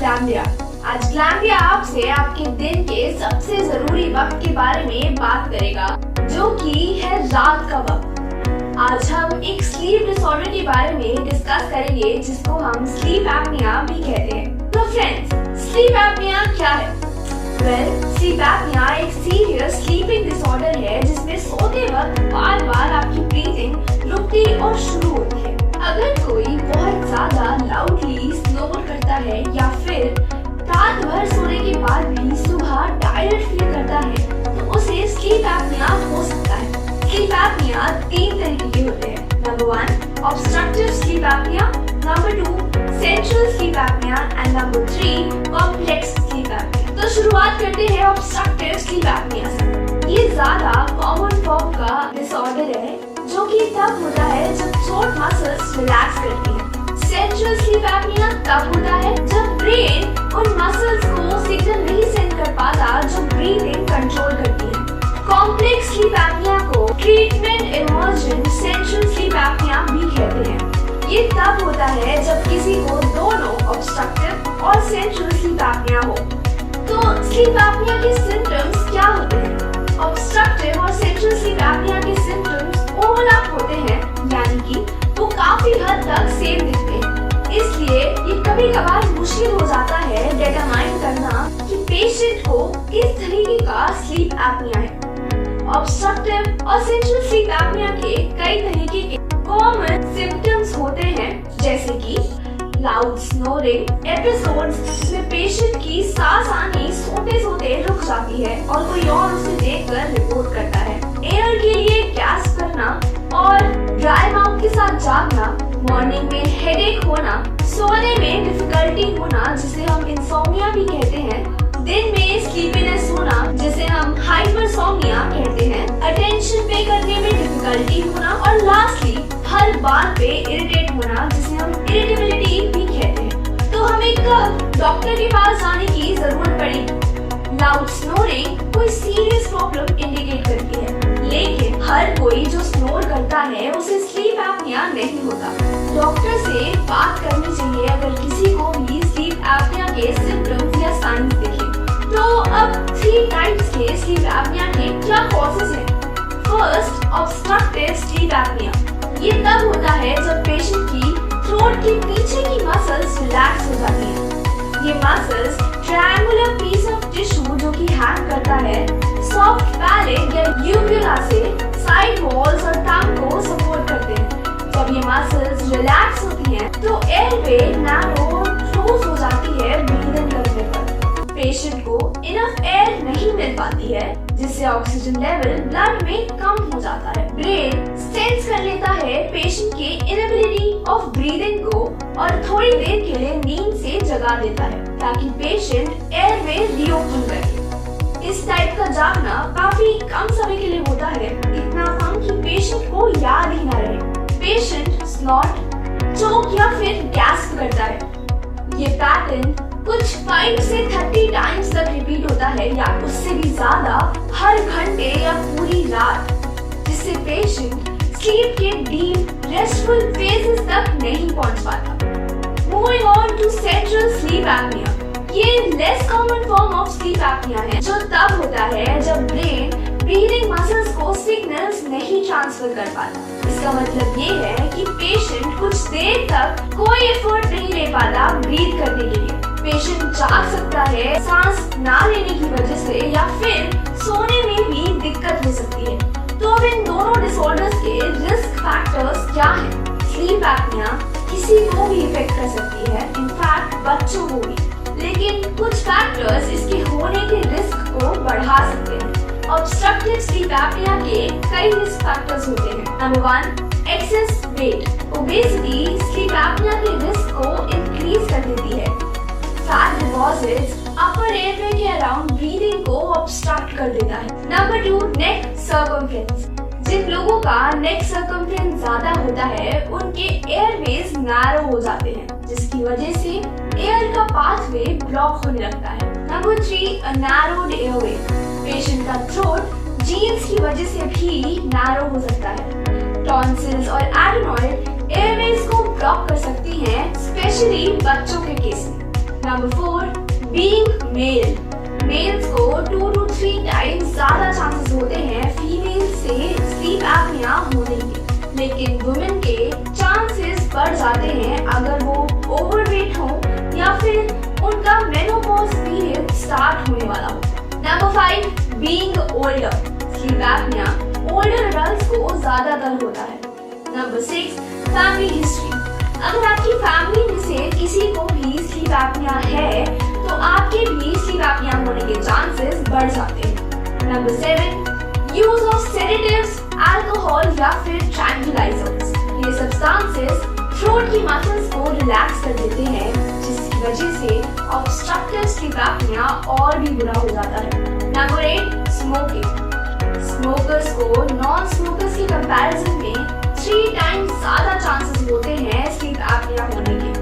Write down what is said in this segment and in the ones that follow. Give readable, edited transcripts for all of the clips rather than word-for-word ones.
ग्लैमरिया। आज ग्लैमरिया आपसे आपके दिन के सबसे जरूरी वक्त के बारे में बात करेगा, जो कि है रात का वक्त। आज हम एक स्लीप डिसऑर्डर के बारे में डिस्कस करेंगे, जिसको हम स्लीप एपनिया भी कहते हैं। तो फ्रेंड्स, स्लीप एपनिया क्या है? स्लीप एपनिया एक सीरियस स्लीपिंग डिसऑर्डर है, जिसमें सोते वक्त बार बार आपकी ब्रीथिंग रुकती और शुरू होती है। अगर कोई बहुत ज्यादा लाउडली स्नोर करता है या फिर रात भर सोने के बाद भी सुबह टायर्ड फील करता है, तो उसे स्लीप एपनिया हो सकता है। स्लीप एपनिया 3 तरीके के होते हैं। Number 1 obstructive sleep apnoea, number 2 central sleep apnoea and number 3 complex sleep apnoea. तो शुरुआत करते हैं ऑब्स्ट्रक्टिव स्लीप एपनिया से। ये ज्यादा कॉमन फॉर्म का डिसऑर्डर है, जो कि तब होता है जब थ्रोट मसल्स रिलैक्स करती है। सेंट्रल स्लीप एपनिया तब होता है जब ब्रेन उन मसल्स को सिग्नल नहीं सेंड कर पाता जो ब्रीथिंग कंट्रोल करती है। कॉम्प्लेक्स स्लीप एपनिया को treatment emergent central sleep apnoea भी कहते हैं। ये तब होता है जब किसी को दोनों ऑब्स्ट्रक्टिव और सेंट्रल स्लीप एपनिया हो। तो स्लीप एपनिया के सिम्टम्स क्या होते हैं? ऑब्स्ट्रक्टिव और सेंट्रल स्लीप एपनिया के सिम्टम्स ओवरलैप होते हैं, यानी कि वो काफी हद तक सेम दिखते हैं। इसलिए ये कभी कभार मुश्किल हो जाता है डिटरमाइन करना कि पेशेंट को किस तरीके का स्लीप एपनिया है। ऑब्स्ट्रक्टिव और सेंट्रल स्लीप एपनिया के कई तरीके के कॉमन सिम्टम्स होते हैं, जैसे कि लाउड स्नोरिंग एपिसोड्स जिसमें पेशेंट की सांस आनी सोते सोते रुक जाती है और कोई और उसे देखकर रिपोर्ट करता है, एयर के लिए गैस करना और ड्राई माउथ के साथ जागना, मॉर्निंग में हेडेक होना, सोने में डिफिकल्टी होना जिसे हम इंसोम्निया भी कहते हैं, दिन में स्लीपीनेस होना जिसे हम हाइपरसोम्निया कहते हैं, अटेंशन पे करने में डिफिकल्टी होना और लास्टली हर बात पे इरिटेट होना जिसे हम इरिटेबिलिटी भी कहते हैं। तो हमें कब डॉक्टर के पास जाने की जरूरत पड़ेगी? लाउड स्नोरिंग कोई सीरियस प्रॉब्लम इंडिकेट करती है, लेकिन हर कोई जो स्नोर करता है उसे स्लीप एपनिया नहीं होता। डॉक्टर से बात करनी चाहिए अगर किसी को भी स्लीप एपनिया के सिम्टम्स या साइंस दिखे। तो अब 3 टाइप्स के स्लीप एपनिया के क्या कॉजेज हैं? First, obstructive sleep apnoea. ये तब होता है जब पेशेंट की थ्रोट के पीछे की मसल्स रिलैक्स हो जाती हैं। ये muscles triangular piece of tissue जो कि हैंग करता है सॉफ्ट पैलेट या यूबुला से साइड वॉल्स और टंग को सपोर्ट करते हैं। जब ये मसल्स रिलैक्स होती हैं, तो एयरवे नैरो क्लोज हो जाती है ब्रीदिंग करने पर। पेशेंट को इनफ एयर नहीं मिल पाती है, जिससे ऑक्सीजन लेवल ब्लड में कम हो जाता है। ब्रेन सेंस कर लेता है पेशेंट के इनएबिलिटी ऑफ ब्रीदिंग को और थोड़ी देर के लिए नींद से जगा देता है, ताकि पेशेंट एयरवे रीओपन करे। इस टाइप का जागना काफी कम समय के लिए होता है, इतना कम कि पेशेंट को याद ही ना रहे। पेशेंट स्नॉट, चोक या फिर गैस्प करता है। ये पैटर्न कुछ 5 से 30 टाइम्स तक रिपीट होता है या उससे भी ज्यादा हर घंटे या पूरी रात, जिससे पेशेंट स्लीप के डीप रेस्टफुल फेजेस तक नहीं पहुंच पाता। Moving on to central sleep apnoea. ये less common form of sleep apnoea है, जो तब होता है जब ब्रेन ब्रीदिंग मसल्स को सिग्नल्स नहीं ट्रांसफर कर पाता। इसका मतलब ये है कि पेशेंट कुछ देर तक कोई एफर्ट नहीं ले पाता ब्रीथ करने के लिए। पेशेंट जाग सकता है सांस ना लेने की वजह से या फिर सोने में भी दिक्कत हो सकती है। तो अब इन दोनों डिसऑर्डर्स के रिस्क फैक्टर्स क्या हैं? स्लीप एपनिया किसी को भी इफेक्ट कर सकती है, इनफैक्ट बच्चों को भी, लेकिन कुछ फैक्टर्स इसके होने के रिस्क को बढ़ा सकते हैं। ऑब्स्ट्रक्टिव स्लीप एपनिया के कई रिस्क फैक्टर्स होते हैं। Number 1 access wait. Obesity sleep apnoea के रिस्क को इंक्रीज कर देती है। फैट डिपॉजिट्स अपर एयरवे के अराउंड ब्रीदिंग को ऑब्स्ट्रक्ट कर देता है। नंबर 2 नेक सर्कमफ्रेंस। जिन लोगों का नेक सर्कमफ्रेंस ज्यादा होता है, उनके एयरवेज नैरो हो जाते हैं, जिसकी वजह से एयर का पाथवे ब्लॉक होने लगता है। नंबर 3 अ नैरोड एयरवे। पेशेंट का थ्रोट जीन्स की वजह से भी नैरो हो सकता है। टॉन्सिल्स और एडेनॉइड एयरवेज को ब्लॉक कर सकती हैं, स्पेशली बच्चों के केस में। Number 4, being mail. मेल्स को 2 to 3 टाइम्स ज्यादा चांसेस होते हैं फीमेल से स्लीप एपनिया होने के, लेकिन वुमेन के चांसेस बढ़ जाते हैं अगर वो ओवरवेट हो या फिर उनका मेनोपॉज पीरियड स्टार्ट होने वाला हो। Number 5, being older. Sleep apnoea older adults को ज्यादातर होता है। Number 6, family history. अगर आपकी फैमिली में से किसी को भी स्लीप एपनिया है तो आपके भी स्लीप एपनिया होने के चांसेस बढ़ जाते हैं। Number 7, use of sedatives, alcohol या फिर ट्रैंक्विलाइजर्स। ये सब्सटेंसेस थ्रोट की मसल्स को रिलैक्स कर देते हैं, जिसकी वजह से ऑब्स्ट्रक्टिव स्लीप एपनिया और भी बुरा हो जाता है। Number 8, smoking. स्मोकर्स को नॉन स्मोकर्स की कंपैरिजन में 3 टाइम्स ज्यादा चांसेस होते हैं स्लीप एपनिया होने के।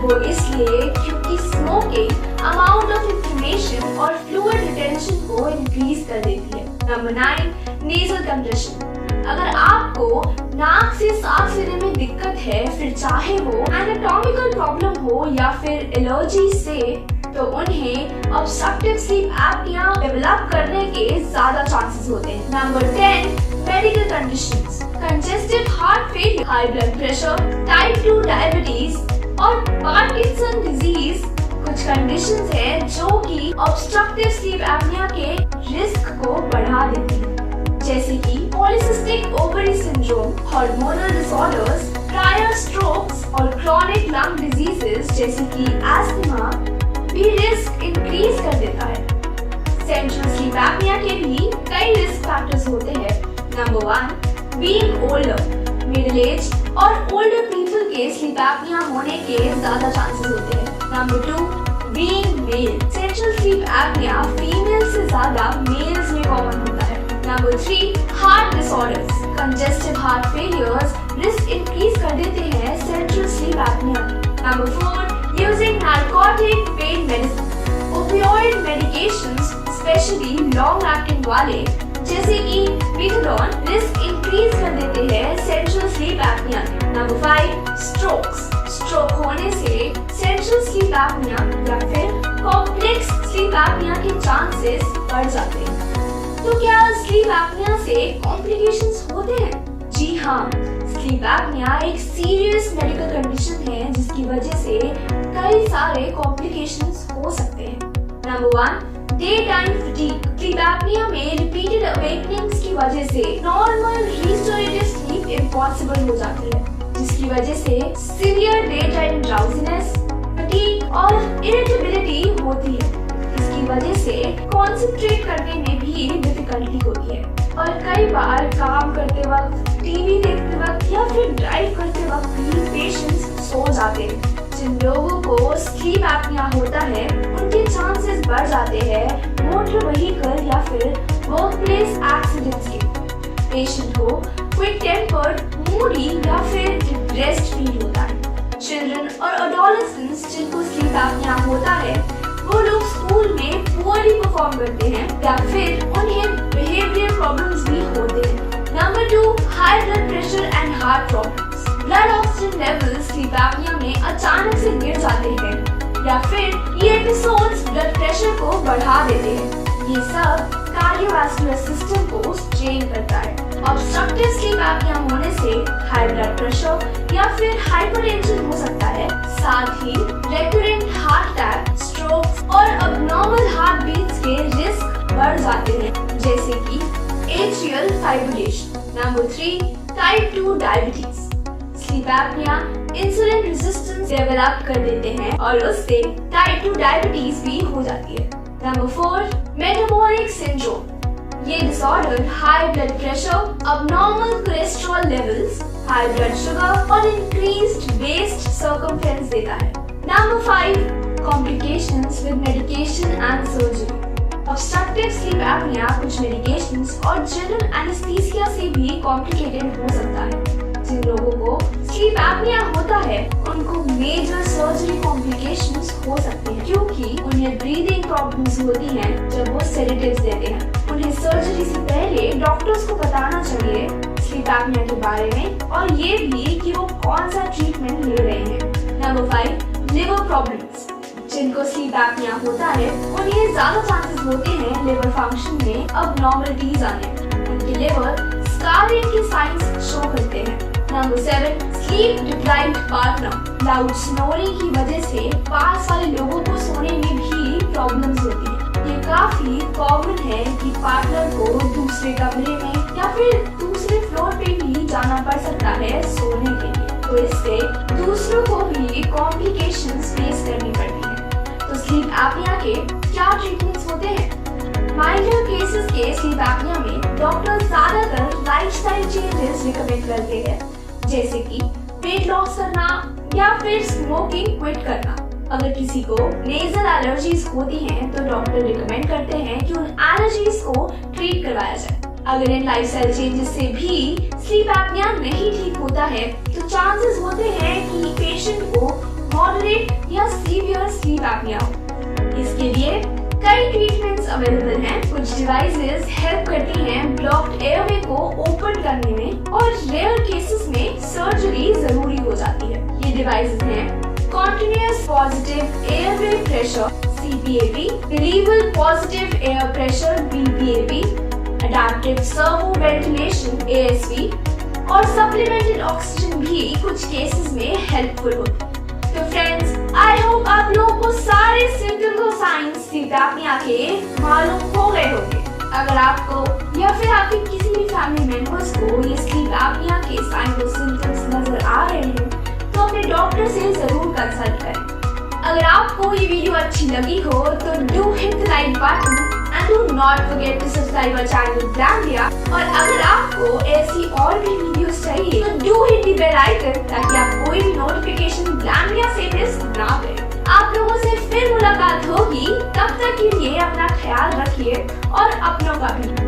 वो इसलिए क्योंकि स्मोकिंग अमाउंट ऑफ इंफ्लेमेशन और फ्लूइड रिटेंशन को इंक्रीज कर देती है। Number 9, nasal congestion. अगर आपको नाक से सांस लेने में दिक्कत है, फिर चाहे वो एनाटॉमिकल प्रॉब्लम हो या फिर एलर्जी से, तो उन्हें ऑब्स्ट्रक्टिव स्लीप एपनिया डेवलप करने के ज्यादा चांसेस होते हैं। Number 10, medical conditions. Congestive heart failure, high blood pressure, type 2 diabetes और पार्किंसन डिजीज कुछ कंडीशंस हैं जो कि ऑब्स्ट्रक्टिव स्लीप एपनिया के रिस्क को बढ़ा देती हैं, जैसे कि polycystic ovary syndrome, hormonal disorders, prior strokes और क्रॉनिक लंग डिजीजेस जैसे कि एस्थमा भी रिस्क इंक्रीज कर देता है। सेंट्रल स्लीप एपनिया के भी कई रिस्क फैक्टर्स होते हैं। Number 1, being older. Middle age और ओल्डर पीपल के स्लीप एपनिया होने के ज्यादा चांसेस होते हैं। नंबर 2, बीइंग मेल। सेंट्रल स्लीप एपनिया फीमेल से ज्यादा मेल्स में कॉमन होता है। Number 3, heart disorders. Congestive heart failures risk increase कर देते हैं central sleep apnoea. Number 4, using narcotic pain medicine. Opioid medications specially long acting वाले जैसे कि मिथाडोन रिस्क इंक्रीज कर देते हैं central sleep apnoea. Number 5, strokes. Stroke होने से सेंट्रल स्लीप एपनिया या फिर कॉम्प्लेक्स स्लीप एपनिया के चांसेस बढ़ जाते हैं। तो क्या स्लीप एपनिया से कॉम्प्लिकेशंस होते हैं? जी हाँ, स्लीप एपनिया एक सीरियस मेडिकल कंडीशन है जिसकी वजह से कई सारे कॉम्प्लिकेशंस हो सकते हैं। Number 1, day time fatigue. Sleep apnoea में रिपीटेड अवेकनिंग्स की वजह से नॉर्मल रिस्टोरेटिव स्लीप इम्पॉसिबल हो जाती है, जिसकी वजह से severe day time drowsiness, fatigue और इरिटेबिलिटी होती है। इसकी वजह से कंसंट्रेट करने में भी डिफिकल्टी होती है और कई बार काम करते वक्त, टीवी देखते वक्त या फिर ड्राइव करते वक्त भी पेशेंट्स सो जाते हैं। जिन लोगों को स्लीप एपनिया होता है उनके चांसेस बढ़ जाते हैं मोटर व्हीकल या फिर वर्कप्लेस एक्सीडेंट्स के। पेशेंट को क्विक टेम्पर्ड, मूडी या फिर डिप्रेस्ड फील होता है। चिल्ड्रन और एडोलेसेंट्स जिनको स्लीप एपनिया होता है वो लोग स्कूल में पुअरली परफॉर्म करते हैं या फिर उन्हें बिहेवियर प्रॉब्लम्स भी होते हैं। नंबर 2, high blood pressure and heart problems. Blood oxygen level sleep apnoea में अचानक से गिर जाते हैं या फिर ये एपिसोड्स ब्लड प्रेशर को बढ़ा देते हैं। ये सब कार्डियोवैस्कुलर सिस्टम को स्ट्रेन करता है। ऑब्स्ट्रक्टिव स्लीप एपनिया होने से हाई ब्लड प्रेशर या फिर हाइपरटेंशन हो सकता है। साथ ही रेकरेंट हार्ट अटैक, स्ट्रोक्स और अबनॉर्मल हार्ट बीट्स के रिस्क बढ़ जाते हैं, जैसे कि atrial fibrillation. Number 3, type 2 diabetes. Sleep apnoea insulin resistance develop कर देते हैं और उससे टाइप 2 डायबिटीज भी हो जाती है। Number 4, metabolic syndrome. ये disorder high blood pressure, abnormal cholesterol levels, high blood sugar और इंक्रीज्ड वेस्ट सर्कमफ्रेंस देता है। Number 5, complications with medication and surgery. Obstructive sleep apnoea कुछ मेडिकेशंस और जनरल एनेस्थीसिया से भी कॉम्प्लिकेटेड हो सकता है। जिन लोगों को स्लीप एपनिया होता है उनको मेजर सर्जरी कॉम्प्लिकेशंस हो सकती हैं, क्योंकि उन्हें ब्रीदिंग प्रॉब्लम्स होती हैं जब वो सेडेटिव्स देते हैं। उन्हें सर्जरी से पहले डॉक्टर्स को बताना चाहिए स्लीप एपनिया के बारे में और ये भी कि वो कौन सा ट्रीटमेंट ले रहे हैं। Number 5, liver problems. जिनको स्लीप एपनिया होता है उन्हें ज्यादा चांसेस होते हैं लिवर फंक्शन में अबनॉर्मलिटीज आने। उनके लिवर स्कारिंग की साइंस शो करते हैं। Number 7, sleep deprived partner. Loud snoring की वजह से पास वाले लोगों को सोने में भी प्रॉब्लम्स होती है। ये काफी कॉमन है कि पार्टनर को दूसरे कमरे में या फिर दूसरे फ्लोर पे भी जाना पड़ सकता है सोने के लिए, तो इससे दूसरों को भी कॉम्प्लिकेशंस फेस करनी पड़ती है। तो स्लीप एपनिया के क्या ट्रीटमेंट्स होते हैं? माइल्डर केसेस के स्लीप एपनिया में डॉक्टर ज्यादातर लाइफस्टाइल चेंजेस रिकमेंड करते हैं, जैसे कि वेट लॉस करना या फिर स्मोकिंग क्विट करना। अगर किसी को नेजल एलर्जीज होती हैं तो डॉक्टर रिकमेंड करते हैं कि उन एलर्जीज को ट्रीट करवाया जाए। अगर इन लाइफस्टाइल चेंजेस से भी स्लीप एपनिया नहीं ठीक होता है तो चांसेस होते हैं कि पेशेंट को मॉडरेट या सीवियर स्लीप एपनिया हो। इसके लिए कई ट्रीटमेंट्स अवेलेबल हैं। कुछ डिवाइसेस हेल्प करती हैं ब्लॉक्ड एयरवे को ओपन करने में और रेयर केसेस में सर्जरी जरूरी हो जाती है। ये डिवाइसेस हैं continuous positive airway pressure CPAP, variable positive air pressure BPAP, adaptive servo ventilation ASV और सप्लीमेंटेड ऑक्सीजन भी कुछ केसेस में हेल्पफुल होती है। तो फ्रेंड्स, आई होप आप लोगों को सारे सिम्टम्स और साइंस स्लीप एपनिया के मालूम हो गए होंगे। अगर आपको या फिर आपके किसी भी फैमिली मेंबर्स को ये स्लीप एपनिया के साइंस और सिम्टम्स नजर आ रहे हैं तो अपने डॉक्टर से जरूर कंसल्ट करें। अगर आपको ये वीडियो अच्छी लगी हो तो do hit the like button and do not forget to subscribe our channel Glandia। और अगर आपको ऐसी और भी वीडियोस चाहिए तो do hit the bell icon ताकि आप कोई भी नोटिफिकेशन Glandia से मिस ना करें। आप लोगों से फिर मुलाकात होगी, तब तक के लिए अपना ख्याल रखिए और अपनों का भी।